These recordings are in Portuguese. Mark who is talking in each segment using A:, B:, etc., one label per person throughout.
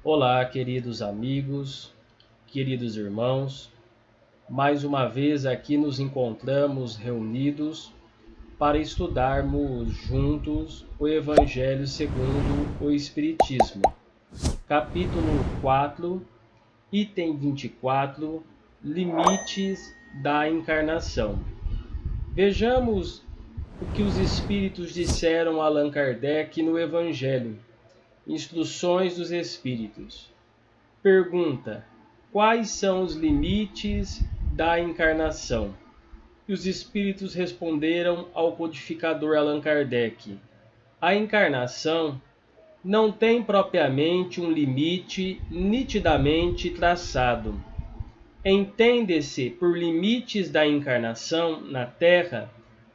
A: Olá, queridos amigos, queridos irmãos. Mais uma vez aqui nos encontramos reunidos para estudarmos juntos o Evangelho segundo o Espiritismo. Capítulo 4, item 24, Limites da Encarnação. Vejamos o que os Espíritos disseram a Allan Kardec no Evangelho. Instruções dos Espíritos. Pergunta: quais são os limites da encarnação? E os Espíritos responderam ao codificador Allan Kardec: a encarnação não tem propriamente um limite nitidamente traçado. Entende-se por limites da encarnação na Terra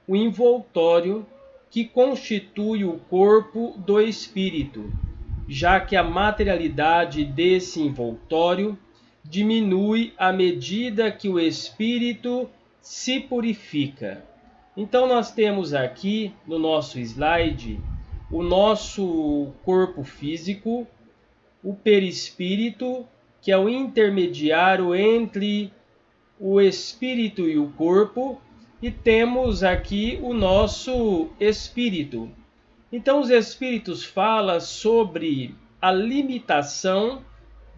A: o envoltório que constitui o corpo do espírito, já que a materialidade desse envoltório diminui à medida que o espírito se purifica. Então nós temos aqui no nosso slide o nosso corpo físico, o perispírito, que é o intermediário entre o espírito e o corpo, e temos aqui o nosso espírito. Então, os Espíritos falam sobre a limitação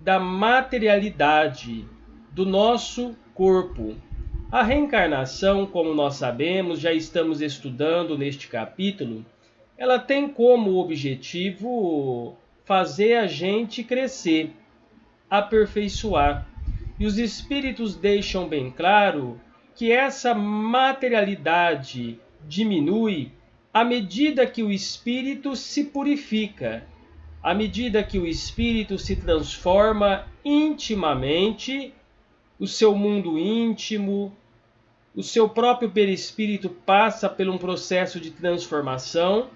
A: da materialidade do nosso corpo. A reencarnação, como nós sabemos, já estamos estudando neste capítulo, ela tem como objetivo fazer a gente crescer, aperfeiçoar. E os Espíritos deixam bem claro que essa materialidade diminui à medida que o espírito se purifica, à medida que o espírito se transforma intimamente, o seu mundo íntimo, o seu próprio perispírito passa por um processo de transformação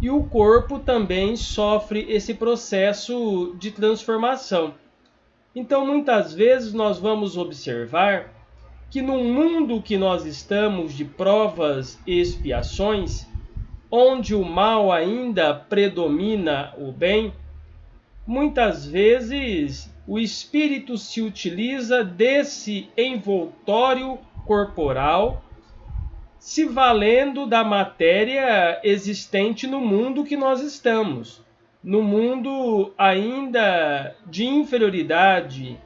A: e o corpo também sofre esse processo de transformação. Então, muitas vezes nós vamos observar que no mundo que nós estamos de provas e expiações, onde o mal ainda predomina o bem, muitas vezes o espírito se utiliza desse envoltório corporal, se valendo da matéria existente no mundo que nós estamos, no mundo ainda de inferioridade,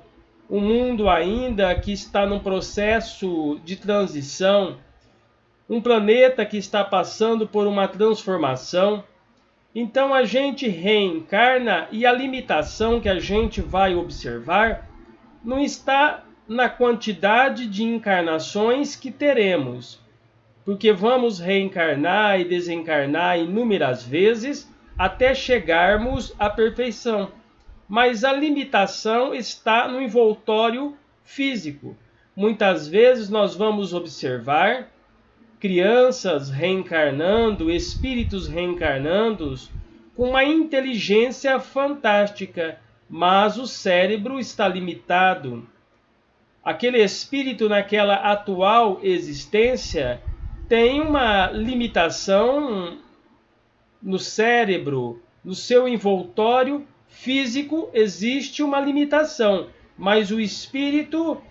A: um mundo ainda que está num processo de transição, um planeta que está passando por uma transformação. Então a gente reencarna e a limitação que a gente vai observar não está na quantidade de encarnações que teremos, porque vamos reencarnar e desencarnar inúmeras vezes até chegarmos à perfeição. Mas a limitação está no envoltório físico. Muitas vezes nós vamos observar crianças reencarnando, espíritos reencarnando, com uma inteligência fantástica, mas o cérebro está limitado. Aquele espírito naquela atual existência tem uma limitação no cérebro, no seu envoltório físico existe uma limitação, mas o espírito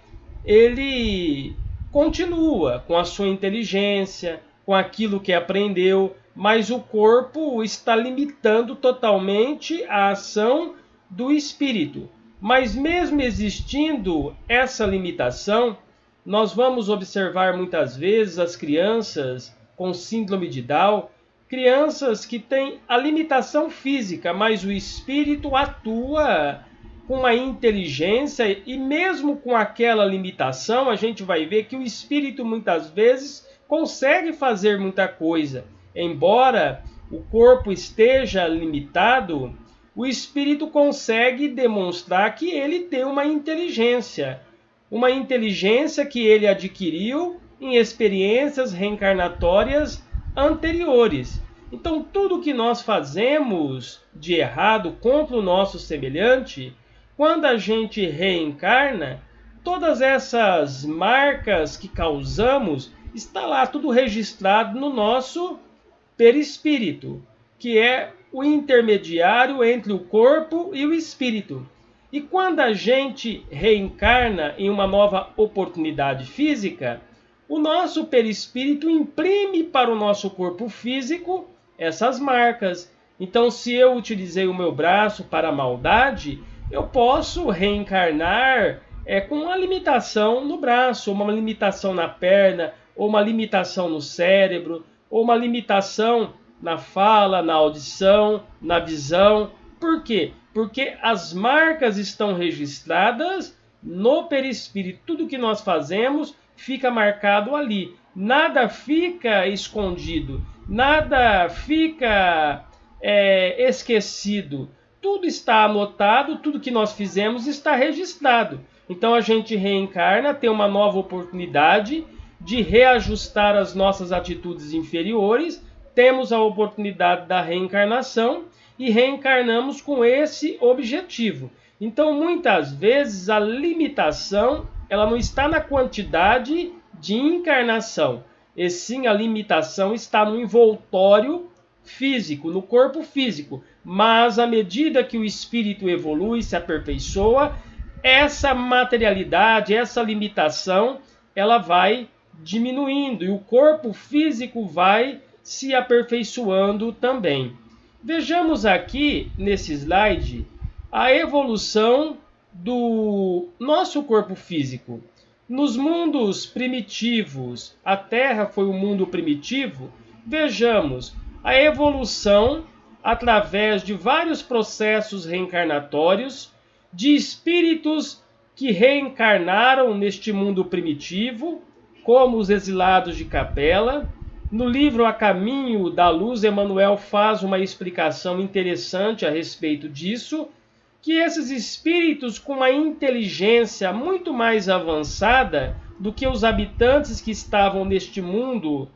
A: ele continua com a sua inteligência, com aquilo que aprendeu, mas o corpo está limitando totalmente a ação do espírito. Mas mesmo existindo essa limitação, nós vamos observar muitas vezes as crianças com síndrome de Down, crianças que têm a limitação física, mas o espírito atua com a inteligência, e mesmo com aquela limitação, a gente vai ver que o espírito muitas vezes consegue fazer muita coisa. Embora o corpo esteja limitado, o espírito consegue demonstrar que ele tem uma inteligência que ele adquiriu em experiências reencarnatórias anteriores. Então, tudo que nós fazemos de errado contra o nosso semelhante, quando a gente reencarna, todas essas marcas que causamos, está lá tudo registrado no nosso perispírito, que é o intermediário entre o corpo e o espírito. E quando a gente reencarna em uma nova oportunidade física, o nosso perispírito imprime para o nosso corpo físico essas marcas. Então, se eu utilizei o meu braço para a maldade, eu posso reencarnar com uma limitação no braço, uma limitação na perna, ou uma limitação no cérebro, ou uma limitação na fala, na audição, na visão. Por quê? Porque as marcas estão registradas no perispírito. Tudo que nós fazemos fica marcado ali. Nada fica escondido, nada fica esquecido. Tudo está anotado, tudo que nós fizemos está registrado. Então a gente reencarna, tem uma nova oportunidade de reajustar as nossas atitudes inferiores, temos a oportunidade da reencarnação e reencarnamos com esse objetivo. Então, muitas vezes, a limitação ela não está na quantidade de encarnação, e sim a limitação está no envoltório físico, no corpo físico. Mas, à medida que o espírito evolui, se aperfeiçoa, essa materialidade, essa limitação, ela vai diminuindo e o corpo físico vai se aperfeiçoando também. Vejamos aqui nesse slide a evolução do nosso corpo físico. Nos mundos primitivos, a Terra foi um mundo primitivo, vejamos a evolução através de vários processos reencarnatórios de espíritos que reencarnaram neste mundo primitivo, como os exilados de Capela. No livro A Caminho da Luz, Emmanuel faz uma explicação interessante a respeito disso, que esses espíritos com uma inteligência muito mais avançada do que os habitantes que estavam neste mundo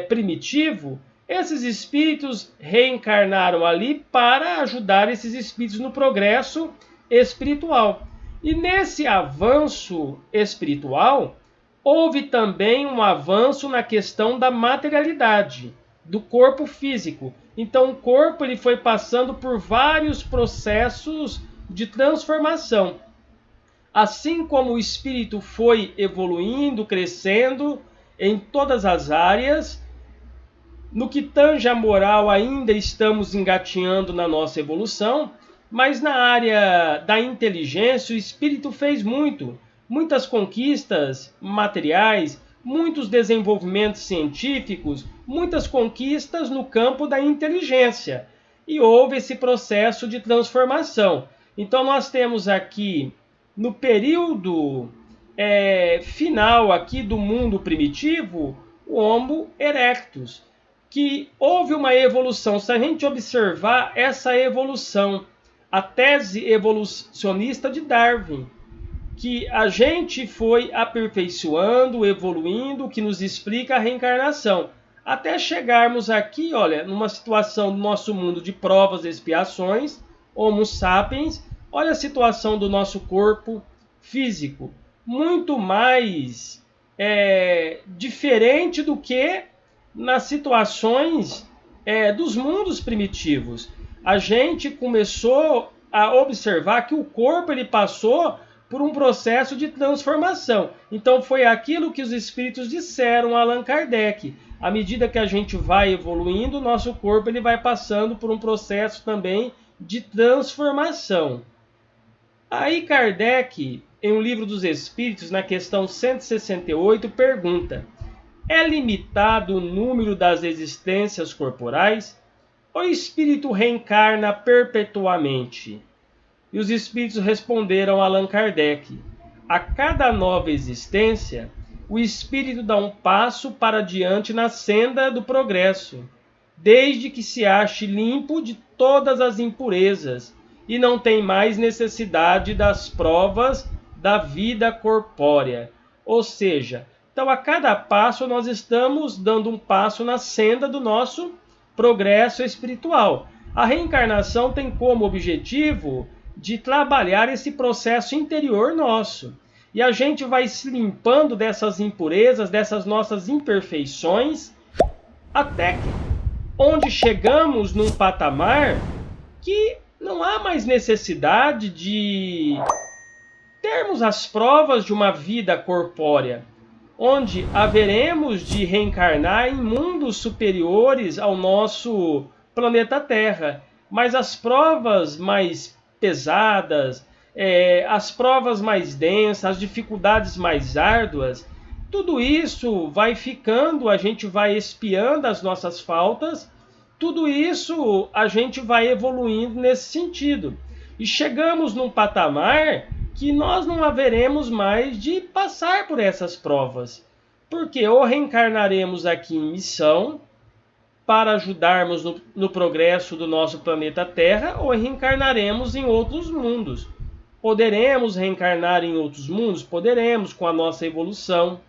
A: primitivo, esses espíritos reencarnaram ali para ajudar esses espíritos no progresso espiritual. E nesse avanço espiritual, houve também um avanço na questão da materialidade, do corpo físico. Então o corpo ele foi passando por vários processos de transformação. Assim como o espírito foi evoluindo, crescendo em todas as áreas, no que tange a moral ainda estamos engatinhando na nossa evolução, mas na área da inteligência o espírito fez muitas conquistas materiais, muitos desenvolvimentos científicos, muitas conquistas no campo da inteligência. E houve esse processo de transformação. Então nós temos aqui, no período final aqui do mundo primitivo, o Homo erectus, que houve uma evolução. Se a gente observar essa evolução, a tese evolucionista de Darwin, que a gente foi aperfeiçoando, evoluindo, que nos explica a reencarnação, até chegarmos aqui, olha, numa situação do nosso mundo de provas e expiações, Homo sapiens, olha a situação do nosso corpo físico, muito mais diferente do que nas situações dos mundos primitivos. A gente começou a observar que o corpo ele passou por um processo de transformação. Então foi aquilo que os espíritos disseram a Allan Kardec. À medida que a gente vai evoluindo, o nosso corpo ele vai passando por um processo também de transformação. Aí Kardec, em O Livro dos Espíritos, na questão 168, pergunta: é limitado o número das existências corporais? O espírito reencarna perpetuamente? E os espíritos responderam a Allan Kardec: a cada nova existência, o espírito dá um passo para diante na senda do progresso, desde que se ache limpo de todas as impurezas e não tem mais necessidade das provas da vida corpórea. Ou seja, então a cada passo nós estamos dando um passo na senda do nosso progresso espiritual. A reencarnação tem como objetivo de trabalhar esse processo interior nosso. E a gente vai se limpando dessas impurezas, dessas nossas imperfeições, até que onde chegamos num patamar que não há mais necessidade de termos as provas de uma vida corpórea, onde haveremos de reencarnar em mundos superiores ao nosso planeta Terra. Mas as provas mais pesadas, as provas mais densas, as dificuldades mais árduas, tudo isso vai ficando, a gente vai expiando as nossas faltas, tudo isso a gente vai evoluindo nesse sentido. E chegamos num patamar que nós não haveremos mais de passar por essas provas. Porque ou reencarnaremos aqui em missão para ajudarmos no progresso do nosso planeta Terra, ou reencarnaremos em outros mundos. Poderemos reencarnar em outros mundos? Poderemos, com a nossa evolução.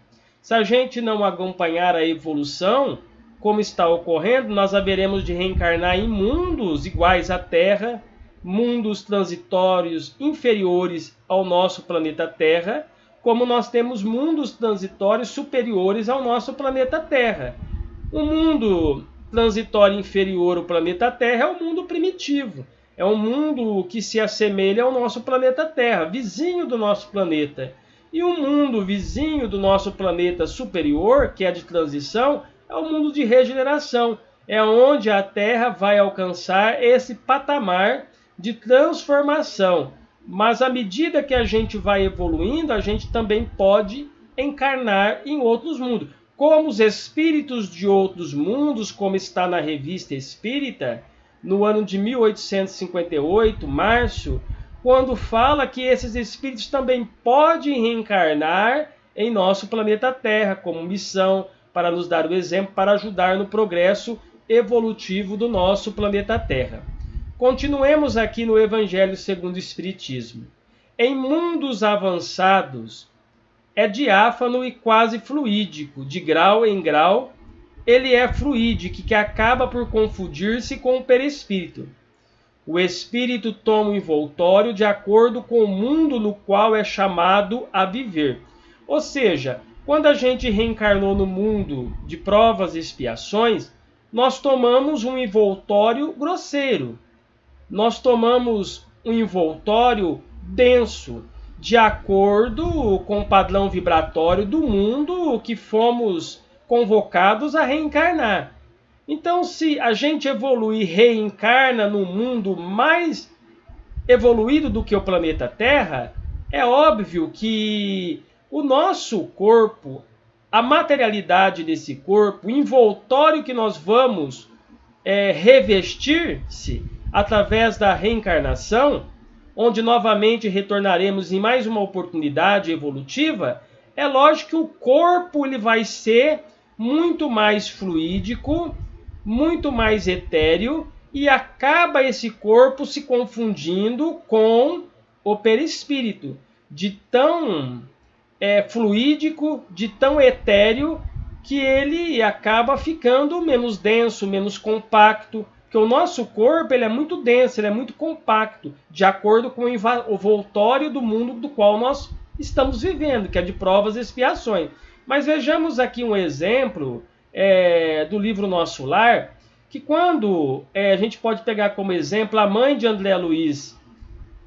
A: Se a gente não acompanhar a evolução, como está ocorrendo, nós haveremos de reencarnar em mundos iguais à Terra, mundos transitórios inferiores ao nosso planeta Terra, como nós temos mundos transitórios superiores ao nosso planeta Terra. O mundo transitório inferior ao planeta Terra é o mundo primitivo. É um mundo que se assemelha ao nosso planeta Terra, vizinho do nosso planeta. E o mundo vizinho do nosso planeta superior, que é de transição, é o mundo de regeneração. É onde a Terra vai alcançar esse patamar de transformação. Mas à medida que a gente vai evoluindo, a gente também pode encarnar em outros mundos. Como os espíritos de outros mundos, como está na Revista Espírita, no ano de 1858, março, quando fala que esses espíritos também podem reencarnar em nosso planeta Terra, como missão, para nos dar o exemplo, para ajudar no progresso evolutivo do nosso planeta Terra. Continuemos aqui no Evangelho segundo o Espiritismo. Em mundos avançados, é diáfano e quase fluídico, de grau em grau, ele é fluídico, que acaba por confundir-se com o perispírito. O espírito toma o envoltório de acordo com o mundo no qual é chamado a viver. Ou seja, quando a gente reencarnou no mundo de provas e expiações, nós tomamos um envoltório grosseiro. Nós tomamos um envoltório denso, de acordo com o padrão vibratório do mundo que fomos convocados a reencarnar. Então, se a gente evolui e reencarna num mundo mais evoluído do que o planeta Terra, é óbvio que o nosso corpo, a materialidade desse corpo, o envoltório que nós vamos revestir-se através da reencarnação, onde novamente retornaremos em mais uma oportunidade evolutiva, é lógico que o corpo ele vai ser muito mais fluídico, muito mais etéreo, e acaba esse corpo se confundindo com o perispírito, de tão fluídico, de tão etéreo, que ele acaba ficando menos denso, menos compacto, porque o nosso corpo ele é muito denso, ele é muito compacto, de acordo com o envoltório do mundo do qual nós estamos vivendo, que é de provas e expiações. Mas vejamos aqui um exemplo do livro Nosso Lar, que quando a gente pode pegar como exemplo a mãe de André Luiz,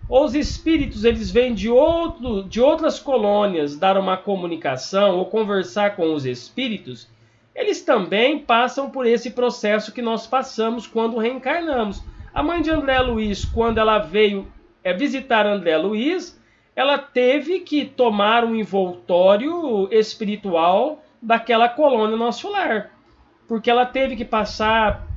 A: os espíritos eles vêm de outras colônias dar uma comunicação ou conversar com os espíritos, eles também passam por esse processo que nós passamos quando reencarnamos. A mãe de André Luiz, quando ela veio visitar André Luiz, ela teve que tomar um envoltório espiritual daquela colônia Nosso Lar, porque ela teve que passar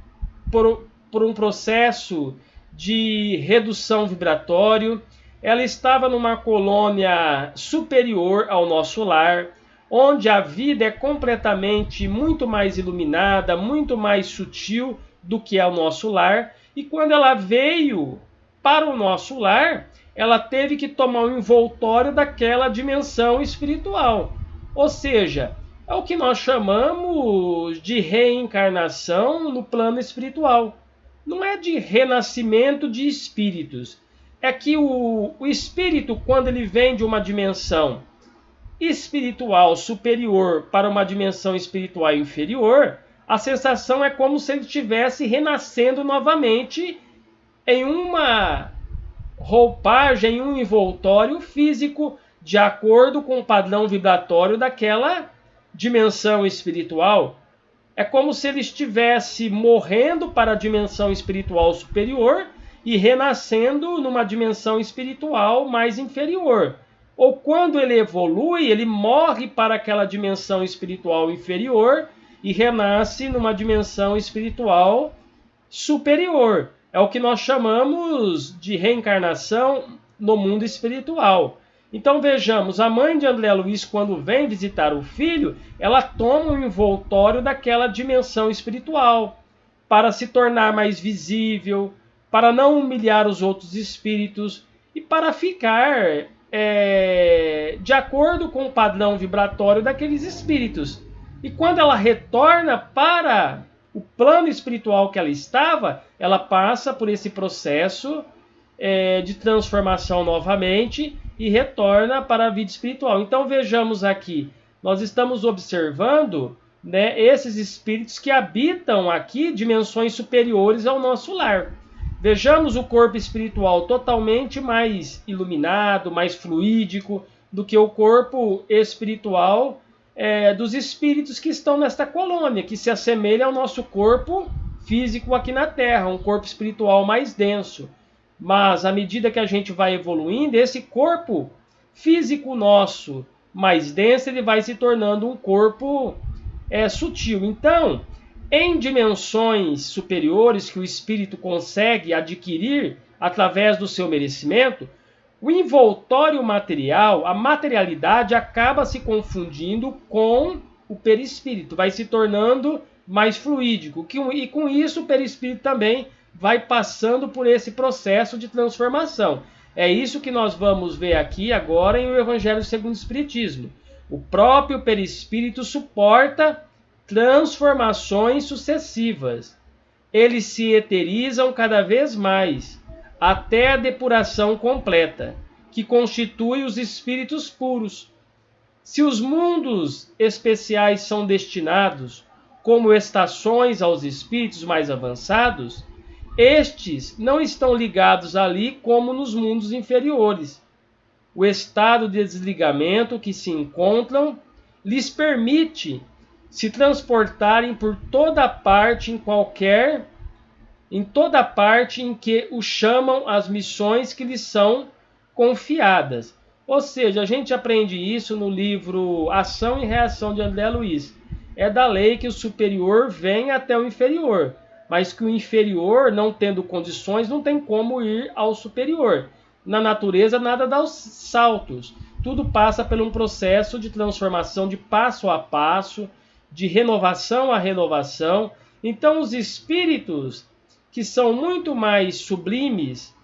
A: por um processo de redução vibratório. Ela estava numa colônia superior ao Nosso Lar, onde a vida é completamente muito mais iluminada, muito mais sutil do que é o Nosso Lar. E quando ela veio para o Nosso Lar, ela teve que tomar um envoltório daquela dimensão espiritual. Ou seja, é o que nós chamamos de reencarnação no plano espiritual. Não é de renascimento de espíritos. É que o espírito, quando ele vem de uma dimensão espiritual superior para uma dimensão espiritual inferior, a sensação é como se ele estivesse renascendo novamente em uma roupagem, em um envoltório físico, de acordo com o padrão vibratório daquela dimensão espiritual. É como se ele estivesse morrendo para a dimensão espiritual superior e renascendo numa dimensão espiritual mais inferior. Ou quando ele evolui, ele morre para aquela dimensão espiritual inferior e renasce numa dimensão espiritual superior. É o que nós chamamos de reencarnação no mundo espiritual. Então vejamos, a mãe de André Luiz, quando vem visitar o filho, ela toma um envoltório daquela dimensão espiritual para se tornar mais visível, para não humilhar os outros espíritos e para ficar de acordo com o padrão vibratório daqueles espíritos. E quando ela retorna para o plano espiritual que ela estava, ela passa por esse processo de transformação novamente e retorna para a vida espiritual. Então vejamos aqui, nós estamos observando, né, esses espíritos que habitam aqui dimensões superiores ao nosso lar. Vejamos o corpo espiritual totalmente mais iluminado, mais fluídico do que o corpo espiritual dos espíritos que estão nesta colônia, que se assemelha ao nosso corpo físico aqui na Terra, um corpo espiritual mais denso. Mas à medida que a gente vai evoluindo, esse corpo físico nosso mais denso, ele vai se tornando um corpo sutil. Então, em dimensões superiores que o espírito consegue adquirir através do seu merecimento, o envoltório material, a materialidade, acaba se confundindo com o perispírito, vai se tornando mais fluídico. E com isso o perispírito também vai passando por esse processo de transformação. É isso que nós vamos ver aqui agora em O Evangelho segundo o Espiritismo. O próprio perispírito suporta transformações sucessivas. Eles se eterizam cada vez mais, até a depuração completa, que constitui os espíritos puros. Se os mundos especiais são destinados como estações aos espíritos mais avançados, estes não estão ligados ali como nos mundos inferiores. O estado de desligamento que se encontram lhes permite se transportarem por toda parte em toda parte em que o chamam as missões que lhes são confiadas. Ou seja, a gente aprende isso no livro Ação e Reação de André Luiz. É da lei que o superior vem até o inferior, mas que o inferior, não tendo condições, não tem como ir ao superior. Na natureza, nada dá os saltos. Tudo passa por um processo de transformação de passo a passo, de renovação a renovação. Então, os espíritos que são muito mais sublimes,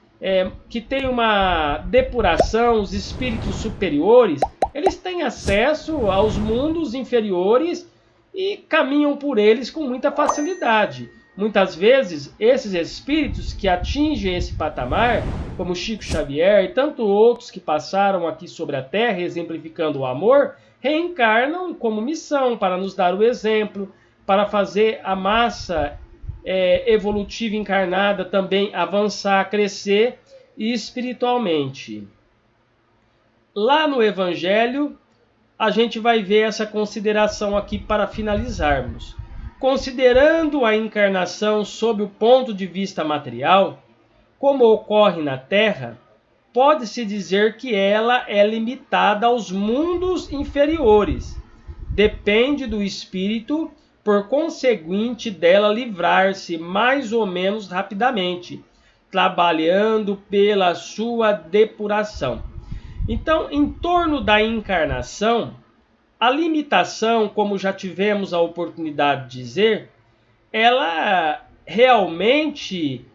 A: que têm uma depuração, os espíritos superiores, eles têm acesso aos mundos inferiores e caminham por eles com muita facilidade. Muitas vezes, esses espíritos que atingem esse patamar, como Chico Xavier e tantos outros que passaram aqui sobre a Terra, exemplificando o amor, reencarnam como missão para nos dar o exemplo, para fazer a massa evolutiva encarnada também avançar, crescer espiritualmente. Lá no Evangelho, a gente vai ver essa consideração aqui para finalizarmos. Considerando a encarnação sob o ponto de vista material, como ocorre na Terra, pode-se dizer que ela é limitada aos mundos inferiores. Depende do espírito, por conseguinte, dela livrar-se mais ou menos rapidamente, trabalhando pela sua depuração. Então, em torno da encarnação, a limitação, como já tivemos a oportunidade de dizer, ela realmente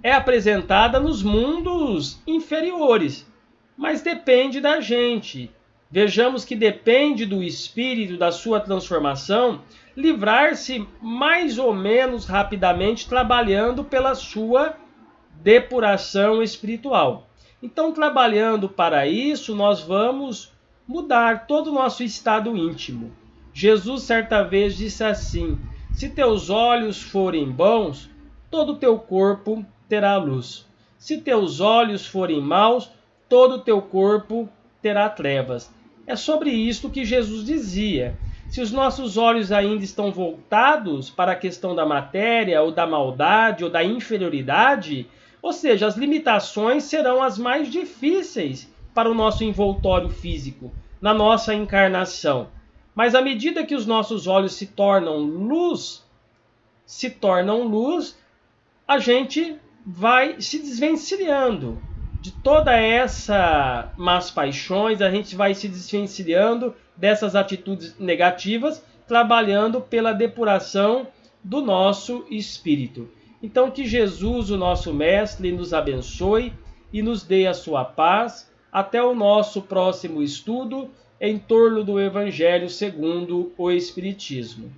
A: é apresentada nos mundos inferiores, mas depende da gente. Vejamos que depende do espírito, da sua transformação, livrar-se mais ou menos rapidamente, trabalhando pela sua depuração espiritual. Então, trabalhando para isso, nós vamos mudar todo o nosso estado íntimo. Jesus certa vez disse assim: se teus olhos forem bons, todo o teu corpo terá luz. Se teus olhos forem maus, todo o teu corpo terá trevas. É sobre isto que Jesus dizia. Se os nossos olhos ainda estão voltados para a questão da matéria, ou da maldade, ou da inferioridade, ou seja, as limitações serão as mais difíceis para o nosso envoltório físico, na nossa encarnação. Mas à medida que os nossos olhos se tornam luz, a gente vai se desvencilhando de toda essa más paixões, a gente vai se desvencilhando dessas atitudes negativas, trabalhando pela depuração do nosso espírito. Então que Jesus, o nosso mestre, nos abençoe e nos dê a sua paz. Até o nosso próximo estudo em torno do Evangelho segundo o Espiritismo.